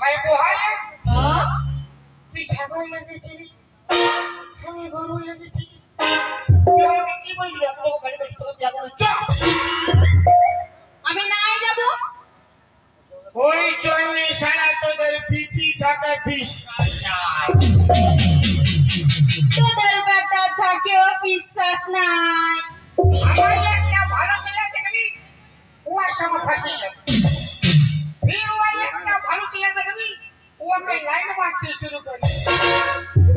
আরে বহালে তুই ছাগল লেগেছিলি আমি গরু লেগেছি তুই আমাকে কি বলছিস তোকে বাড়ি বসে তোকে বিয়া করব চল আমি নাই যাব ওই জন্য সারা তোদের বিটি থাকে বিশ্বাস নাই তোদের বেটা ছাকেও বিশ্বাস নাই আমার একটা ভালো ছেলে দেখবি ওর সঙ্গে ফাঁসি যাবে फिर वो একটা ভালো ছেলে দেখবি ওকে লাইন মারতে শুরু করে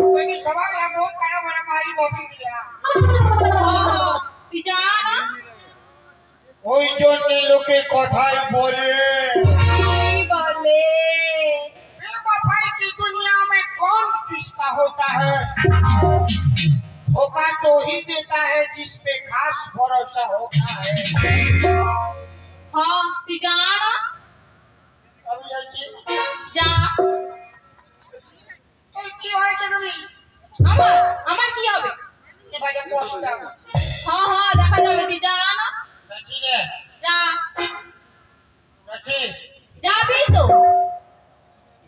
ওই সবাই বহুত কানা বড় মারি ববি দিয়া তুই যা না ওই জন্য লোকে কথাই বলে কি বলে बेवफाई की दुनिया में कौन किसका होता है धोखा तो ही देता है जिस पे खास भरोसा होता है हाँ तू जा ना अब जाती যা तो की হয় কবি আমার কি হবে এবারে পোস্টটা হ্যাঁ হ্যাঁ দেখা যাবে তুই যা না রাখি রে যা রাখি যাবি তো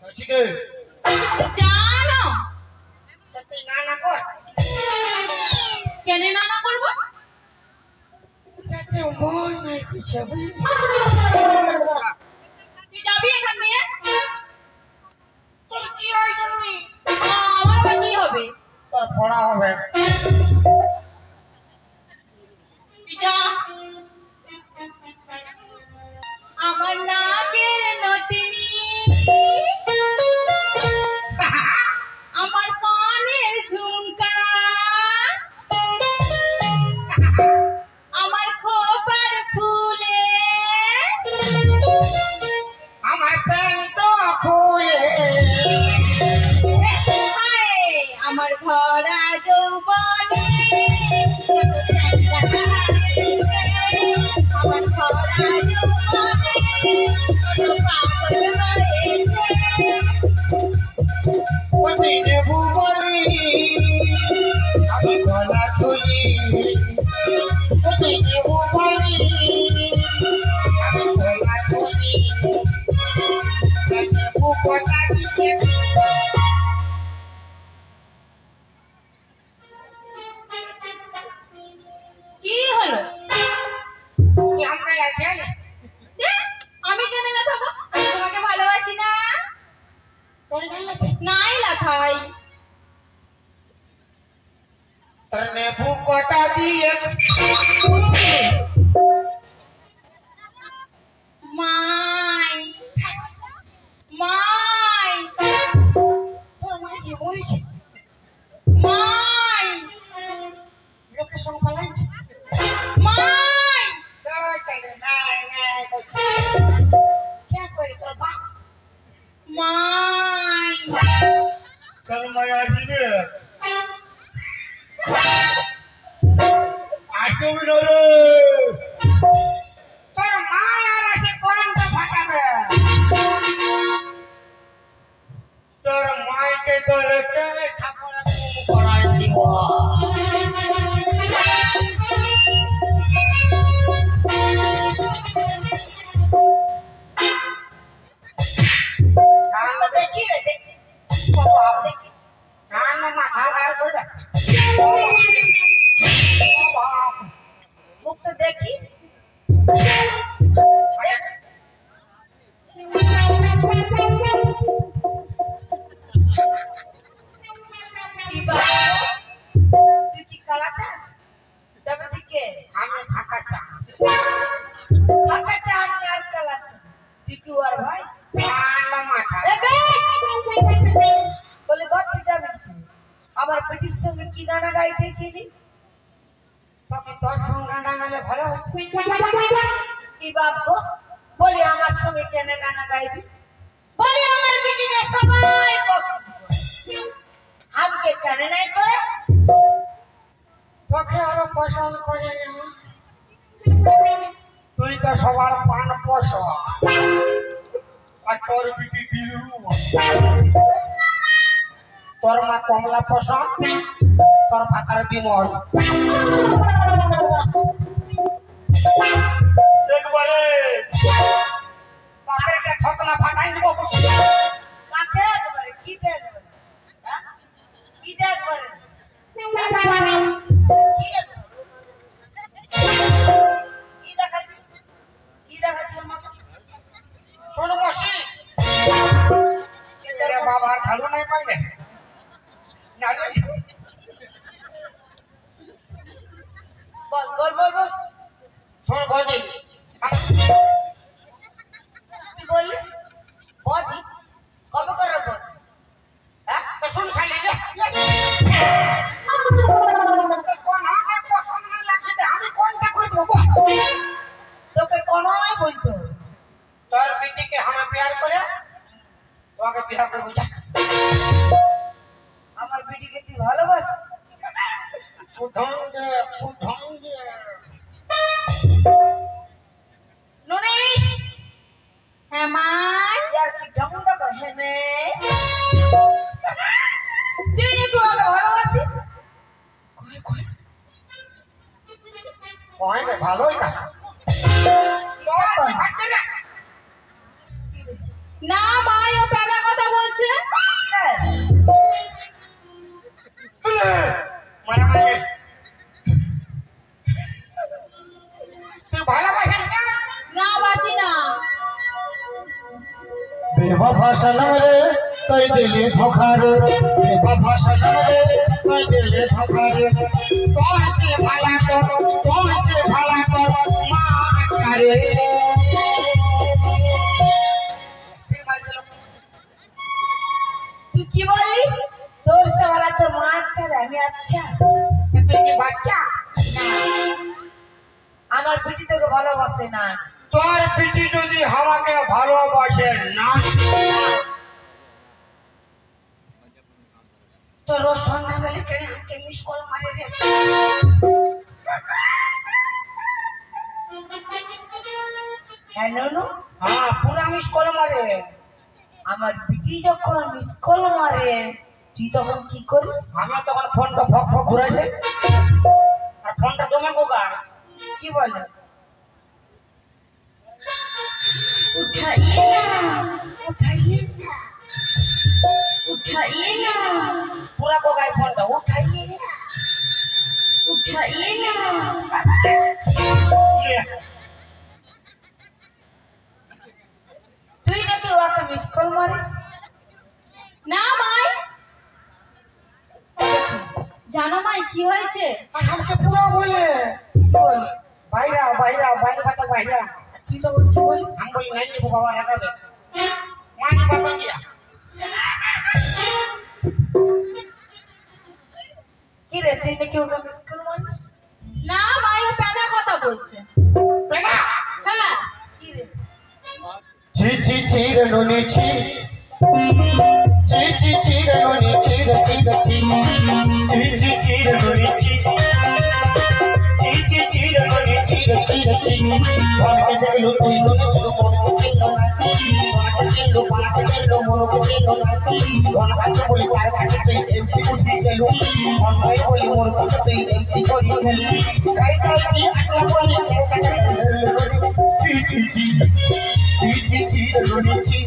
রাখি গে যা না তুই না না কর কেন না না করব তাতে মন নাই কিছু তুই যাবি এখান দিয়ে তোর কি হয় কবি আমার আবার কি হবে তোর পড়া হবে তুই যা আমার নাকের নতিনি আমার কানের ঝুমকা আমার খোপার ফুলে আমার প্যান্ট খুলে আমার ভরা যৌবনে আমার ভরা যৌবনে পাগল হয়েছে ওই নেবু বলি আমি গলা ছুলি ওই নেবু বলি আমি গলা ছুলি নেবু কথা দিতে কি হলো কি আমরা আছে আমি কেন লাথাবো আমি তোমাকে ভালোবাসি না তোর গালাতে নাই লাথাই তোর নেবু কটা দিয়ে মাই মাই তোর মা কি মরেছে মাই লোকের সঙ্গে পালাইছে মাই क्या करे तोर बाप মাই कर माया दिबे आसो बिनो रे तोर माया से कोन का फटाबे तोर माय के तो एके थापड़ा तुम कराई दिबो तो देखी रे देख बाप देखी कान में माथा लगा छोड़ मुख तो देखी তুই কি কালাচা তবে দিকে আমি ফাঁকা চা ফাঁকা চা আর কালাচা তুই কি আর ভাই कान में माथा বলে ঘরতে যাবিস আবার পেটির সঙ্গে কি গানা গাইতেছিলি তবে তোর সঙ্গে গানা গালে ভালো হয় কি বাবু বলে আমার সঙ্গে কেন গানা গাইবি বলে আমার মিটিংয়ে সবাই পছন্দ করে আমাকে কেন নাই করে তোকে আরো পছন্দ করে না তুই তো সবার পান পশ আর তোর বিটি দিলু তোর মা কমলা পছন্দ তোর ভাতার বিমল একবারে বাপরে ঠকলা ফাটাই দিব বাবার ঝাড়ু নাই পাইলে না রে বল বল বল বল শোন বৌদি কি বললি বদি কবে করে বল হ্যাঁ তো শুন শালি রে কোন আমাকে পছন্দ না লাগছে আমি কোনটা করে দেবো তোকে কোনো নাই বলতো তোর বেটিকে আমি প্যার করে তোমাকে বিয়ে করে বুঝা আমার বিটিকে তুই ভালোবাসিস সুধঙ্গে নুনি হ্যাঁ মাই यार কি ঢং দাও হে মে তুই নি কোকে ভালোবাসিস কই কই কই রে ভালোই কা না মাই ও পেদা কথা বলছে মারা মারে তুই ভালোবাসিস না না বাসি না बेवफा सनम रे कई दिले धोखा रे बेवफा सनम रे कई दिले धोखा रे कौन से भला तो मां अच्छा रे फिर मार दिलो তুই কি বললি তোর সে वाला তোর মা আচ্ছা রে আমি আচ্ছা তুই কি বাচ্চা না আমার বিটি তোকে ভালোবাসে না তোর পিটি যদি আমাকে ভালোবাসে না তো রোজ সন্ধ্যাবেলা কেন আমাকে মিস কল মারে রে হ্যাঁ নুনু হ্যাঁ পুরা মিস কল মারে আমার বিটি যখন মিস কল মারে তুই তখন কি করিস আমি তখন ফোনটা ফক ফক ঘুরাইছে আর ফোনটা দমে গোগা কি বলে उठाइए ना উঠাইয়ে না उठाइए ना পুরা গোগাই ফোনটা উঠাইয়ে उठाइए ना তুই নাকি ওকে মিস কল মারিস না মাই জানো মাই কি হয়েছে আর আমাকে পুরা বলে কি বল বাইরা বাইরা বাইরে বাটা বাইরা তুই তো কি বলি हम बोली नहीं देखो बाबा लगावे मानी बाबा गया কি রে তুই নাকি ওকে মিস কল মারিস না মাই ও পেদা কথা বলছে बेटा হ্যাঁ কি রে ची ची ची रनुनी ची ची ची ची रनुनी ची ची ची ची ची ची रनुनी ची ची ची ची रनुनी ची ची भागे देखलो तुई नुनी सुनो मन को चिल्लो नासी मन को चिल्लो मन को चिल्लो नासी मन हाथे बोली तार काटे तुई एमसी उठी गेलो मन भाई बोली मोर काटे तुई एमसी करी गेलो कैसा की असला बोली कैसा ची ची ची ची ची ची रनुनी ची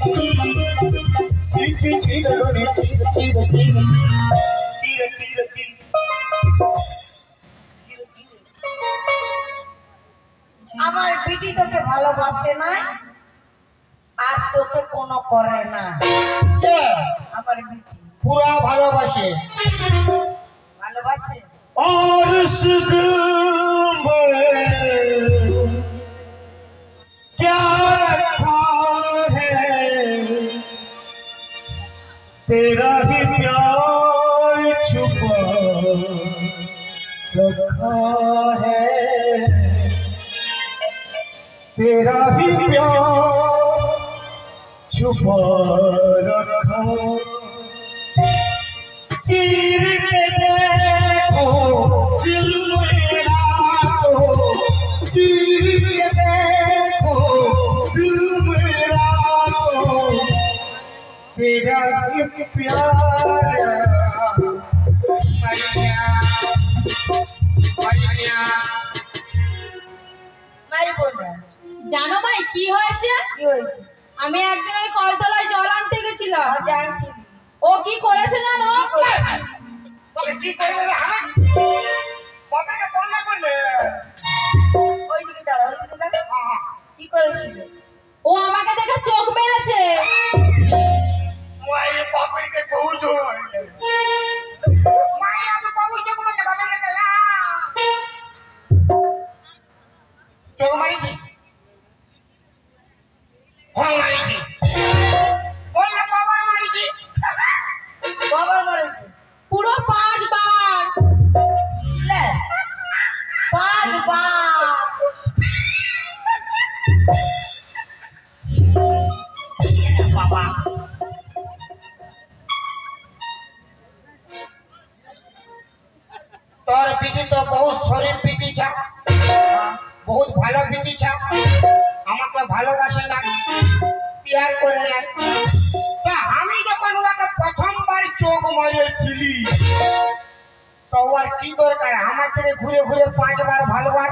ची ची ची रनुनी ची ची ची तीर तीर तीर আমার বিটি তোকে ভালোবাসে না আর তোকে কোনো করে না के আমার বিটি पूरा ভালোবাসে ভালোবাসে और इस दिल में क्या रखा है तेरा ही प्यार छुपा रखा है तेरा ही प्यार छुपा रखा चीर के देखो दिल मेरा तो चीर के देखो दिल मेरा तो तेरा ही प्यार মারিব না জানো ভাই কি হয়েছে? কি হয়েছে আমি একদিন ওই কলতলায় জল আনতে গেছিলাম। জানছি ও কি করেছে জানো? তোকে কি করলে রে হারাম বাবাকে ফোন না করলে ওইদিকে দাঁড়া কি করেছিল ও আমাকে দেখে চোখ মেরেছে। ওই বাবা বিটি তো বহুত শরীর বিটি ছা, বহুত ভালো বিটি ছা, আমাকে ভালোবাসে না, প্যার করে না। তো আমি যখন ওকে প্রথমবার চোখ মারিয়েছিলি তো ওর কি দরকার আমার থেকে ঘুরে ঘুরে 5 বার ভালোবার?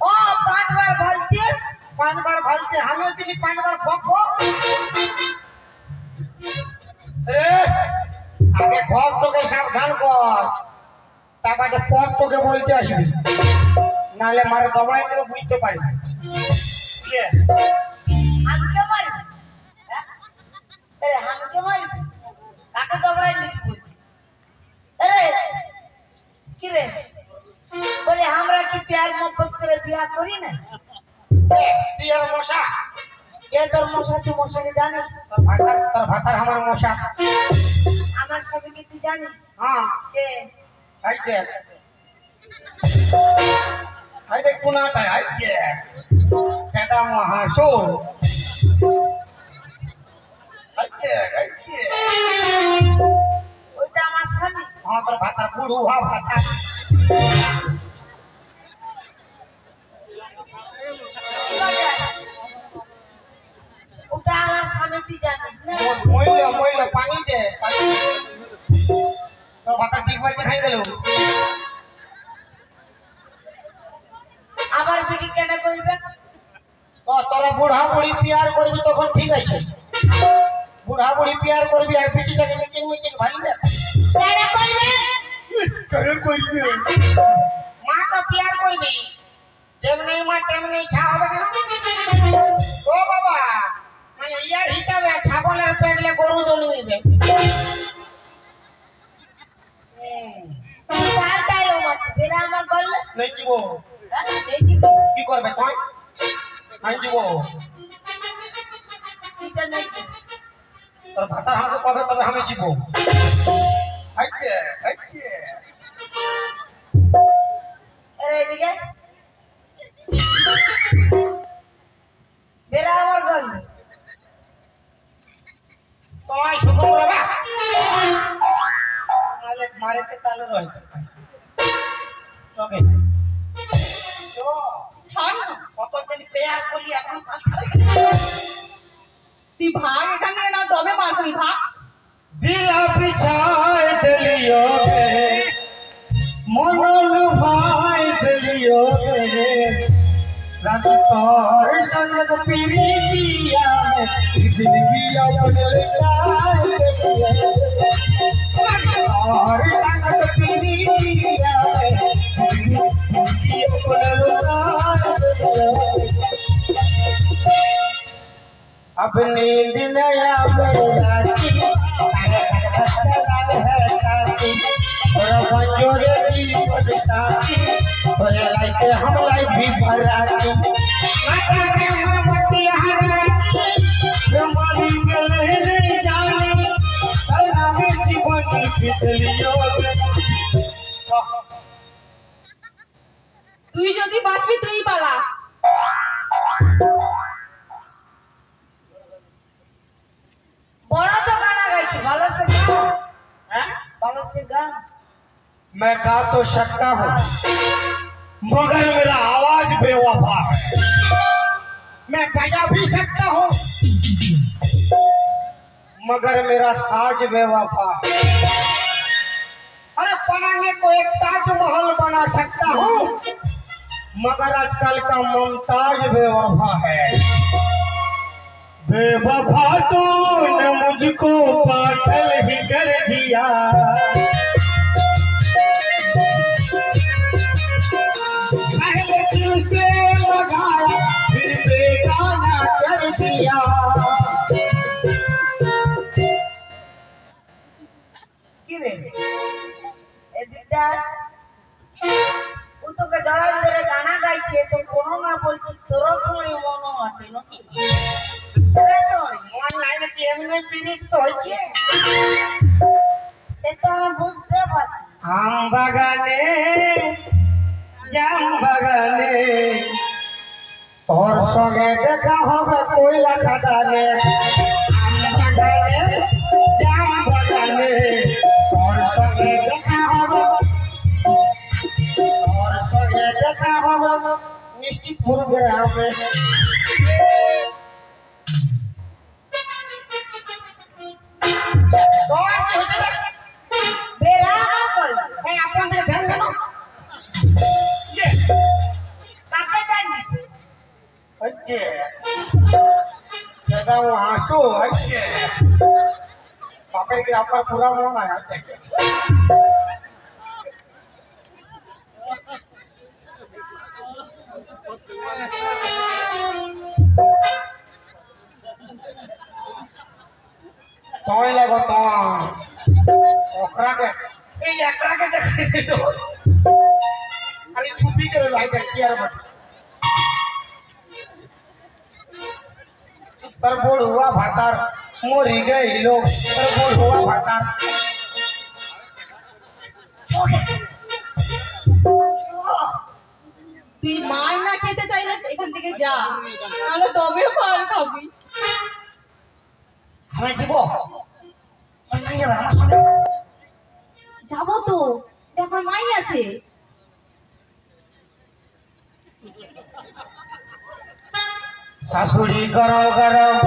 ও 5 বার বলতে 5 বার ভালতে আমিও দিলি 5 বার বকবো। আগে ঘর তোকে সাবধান কর, তারপরে পর তোকে বলতে আসবি, নাহলে মারে দবাই দেবো বুঝতে পারবি। হামকে মারবি? হ্যাঁ? আরে হামকে মারবি? কাকে দবড়াই দিবি বলছি? আরে কি রে বলে আমরা কি প্যার মোহব্বত করে বিয়া করি না? তুই আর মশা, এ তোর মশা তুই মশাকে জানিস? তোর ভাতার আমার মশা। আমার স্বামীকে তুই জানিস? হ্যাঁ কে? এই দেখ, এই দেখ কোনাটা, এই দেখ সেটা মহাশোল, এই দেখ, এই দেখ। ওইটা আমার স্বামী। হ্যাঁ তোর ভাতার বুড়ো হা ভাতার। ওটা আমার স্বামী তুই জানিস না? মইল মইল পানি দে, পানি দে। তোর ভাতার ঠিক বাজে খাই দিল। আবার বিড়ি কেন করবে? ও তোরা বুড়া বুড়ি পিয়ার করবি তখন ঠিক আছে, বুড়া বুড়ি পিয়ার করবি আর পিটিটাকে মিটিং মিটিং ভাঙবে কেন করবে? কেন করবি? মা তো পিয়ার করবি, যেমনি মা তেমনি ছা হবে না। ও বাবা, মানে ইয়ার হিসাবে ছাগলের পেটলে গরু জন্মিবে। সাল টাইম আছে বেরা আমার বললে নেই দিব, এই দিবি কি করবে তুই? নাই দিব, এটা নাই দিবি। তোর ভাতার আমাকে কবে তবে আমি দিব। হাইতে হাইতে আরে এদিকে বেরা আমার বললে তোমায় সুগম বাবা মালিক মারিতে তালে রইতে চকে ছাড় না, কতদিন পেয়ার করলি এখন কাল ছাড়ে তুই ভাগ এখান থেকে, না তবে মার তুই ভাগ। दिला बिछाए दिलियो गे मनोल भाई दिलियो गे रानी तोर संग प्रीतिया में जिंदगी अपने साथ तोर संग प्रीतिया में जिंदगी अपने साथ अब नींद नया बरसाती है छाती और बंजोरे की बरसाती और लाइट हम लाइट भी भराती माता के मोमबत्ती हराती हमारी गले नहीं जानी और हमें जीवन की बिजलियों তুই যদি বাঁচবি তুই পালা। বড় তো গানা গাইছি ভালো সে গান, हैं? ভালো সে গান। मैं गा तो सकता हूँ मगर मेरा आवाज बेवफा है मैं बजा भी सकता हूँ मगर मेरा साज बेवफा है अरे बनाने को एक ताजमहल बना सकता हूँ मगर आजकल का मुमताज बेवफा है बेवफा तूने मुझको पागल ही कर दिया पहले दिल से लगाया फिर बेगाना कर दिया কি রে এদিকটা ও তোকে জড়াই ধরে গানা গাইছে তো কোনো না বলছি তোর ছড়ি মনো আছে নাকি? ছড়ি मन लाइन की एमने पीरित तो होइए সে তো আমি বুঝতে পারছি। आम बागाने जाम बागाने और संगे देखा होगा कोयला खदाने आम बागाने जाम बागाने और संगे देखा होगा নিশ্চিতপুর গ্রামে তোর কি হচ্ছে রে? বেরা আমার কল এই আপনাদের ধ্যান দেন কাকে জানি হচ্ছে এটা হাসো হচ্ছে বাপের কি আপনার পুরা মন আছে তই লাগো তই ওখরাকে এই একরাকে দেখে দিল আরে ছুপি করে লাই দেখছি আর মত তার বড় হুয়া ভাতার মরি গইল তার বড় হুয়া ভাতার তুই মার না খেতে চাইলে এখান থেকে যা, নাহলে তবে মার খাবি। আমি দিব আমি যাবে আমার সঙ্গে যাবো তো, দেখো মাই আছে। শাশুড়ি গরম গরম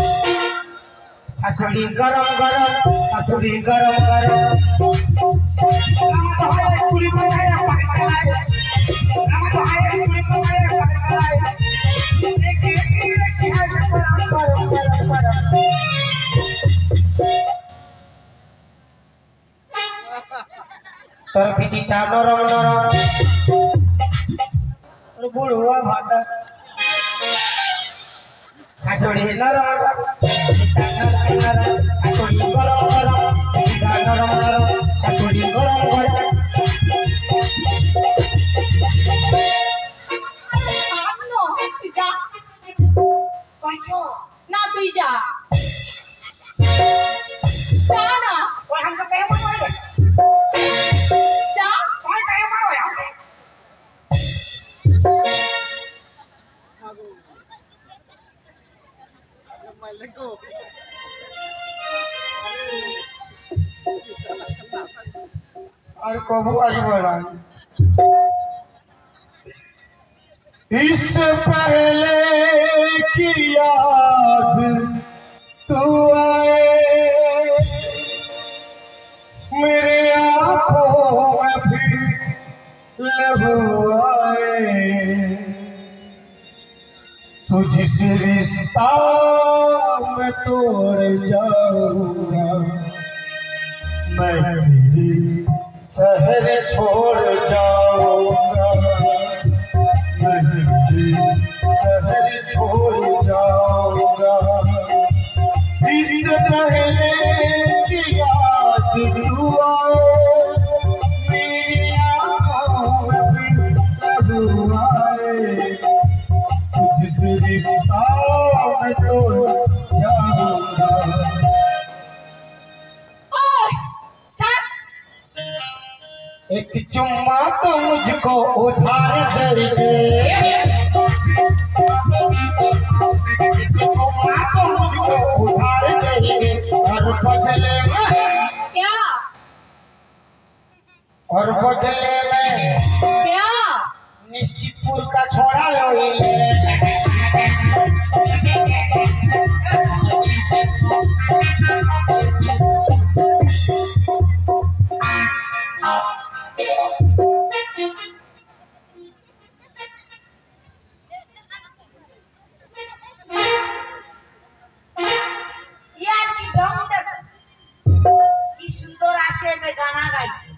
শাশুড়ি গরম গরম শাশুড়ি গরম গরম তোর পিঠিটা নরম নরম তোর বুড়ুয়া ভাতা শাশুড়ি নরম শাশুড়ি গরম গরম পিঠিটা নরম নরম শাশুড়ি গরম গরম তুই যা না, তুই যা যা না, ওই हमको कहे मत मारो যা। कौन कहे मारो हमको और कबू आज बोला इससे पहले की याद तू आए मेरे आंखों में फिर लहू आए तुझसे रिश्ता मैं तोड़ जाऊंगा मैं तेरी शहर छोड़ जाऊंगा मैं तेरी शहर छोड़ जाऊंगा इससे पहले की याद तू आए मेरी आंखों में फिर लहू आए तुझसे रिश्ता मैं तोड़ जाऊंगा ओए चल, एक चुम्मा तो मुझको उधार कर दे एक चुम्मा तो मुझको उधार कर दे क्या और बदले में क्या निश्चितपुर का छोड़ा लो ইয়ার কি ঢং দেখো, কি সুন্দর আসে যে গানা গাইছে।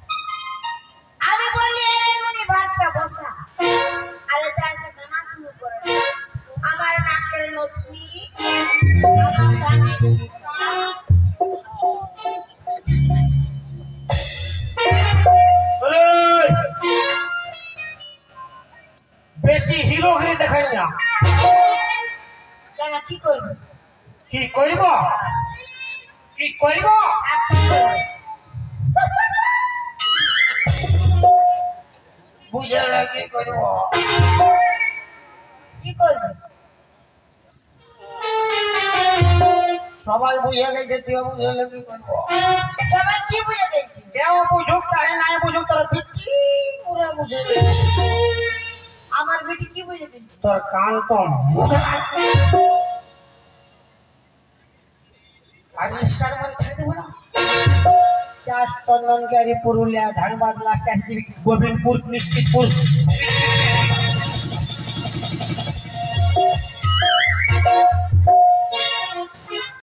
আমি বলি এরে নুনি ভাতটা বসা, আরে তাই সে গানা শুরু করে দিল। আমার নাকের নথনি আমার কানে বেশি হিরোগিরি দেখাই না কেন কি করবে, কি করব কি করব বুঝে লাগে করব কি করবে, সবাই বুঝে গেছে তুই বুঝে লাগে করব সবাই কি বুঝে গেছে? কেউ বুঝুক চাহে নাই বুঝুক তার পিটি পুরো বুঝে গেছে আমার বেটি কি বুঝে দিচ্ছে তোর কান তো আরে স্টার মানে ছেড়ে দেবো না চাষ চন্দনকারী পুরুলিয়া ধানবাদ লাস্ট আসবে গোবিন্দপুর নিশ্চিতপুর